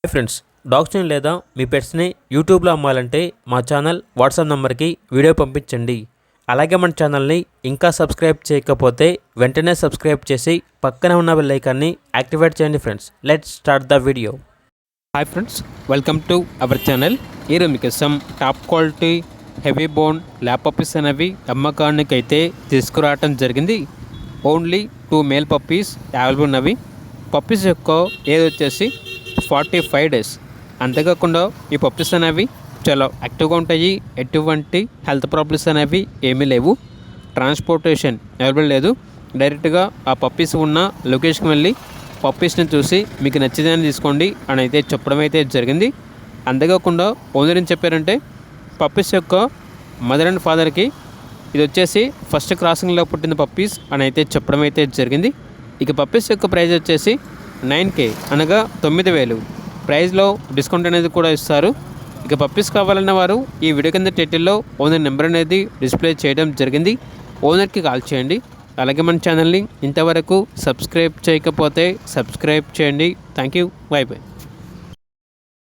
Hi friends, డాగ్స్ని లేదా మీ పెట్స్ని యూట్యూబ్లో అమ్మాలంటే మా ఛానల్ వాట్సాప్ నెంబర్కి వీడియో పంపించండి. అలాగే మన ఛానల్ని ఇంకా సబ్స్క్రైబ్ చేయకపోతే వెంటనే సబ్స్క్రైబ్ చేసి పక్కనే ఉన్న బెల్ ఐకాన్ని యాక్టివేట్ చేయండి. Friends, let's start the video. Hi friends, welcome to our channel. ఈరోజు మీకోసం top quality heavy bone lap puppies అనేవి అమ్మకానికి అయితే తీసుకురావటం జరిగింది. ఓన్లీ 2 మేల్ పప్పీస్ అవైలబుల్ ఉన్నవి. పప్పీస్ యొక్క ఏజ్ వచ్చేసి 45 డేస్. అంతేకాకుండా ఈ పప్పీస్ అనేవి చాలా యాక్టివ్గా ఉంటాయి. ఎటువంటి హెల్త్ ప్రాబ్లమ్స్ అనేవి ఏమీ లేవు. ట్రాన్స్పోర్టేషన్ అవైలబుల్ లేదు. డైరెక్ట్గా ఆ పప్పీస్ ఉన్న లొకేషన్కి వెళ్ళి పప్పీస్ని చూసి మీకు నచ్చిదని తీసుకోండి అని అయితే చెప్పడం అయితే జరిగింది. అంతేకాకుండా ఓనర్ ఏం చెప్పారంటే పప్పీస్ యొక్క మదర్ అండ్ ఫాదర్కి ఇది వచ్చేసి ఫస్ట్ క్రాసింగ్లో పుట్టిన పప్పీస్ అని అయితే చెప్పడం అయితే జరిగింది. ఇక పప్పీస్ యొక్క ప్రైస్ వచ్చేసి 9K అనగా 9,000. ప్రైస్లో డిస్కౌంట్ అనేది కూడా ఇస్తారు. ఇక పప్పీస్ కావాలన్న వారు ఈ వీడియో కింద టైటిల్లో ఓనర్ నెంబర్ అనేది డిస్ప్లే చేయడం జరిగింది. ఓనర్కి కాల్ చేయండి. అలాగే మన ఛానల్ని ఇంతవరకు సబ్స్క్రైబ్ చేయకపోతే సబ్స్క్రైబ్ చేయండి. Thank you. By by.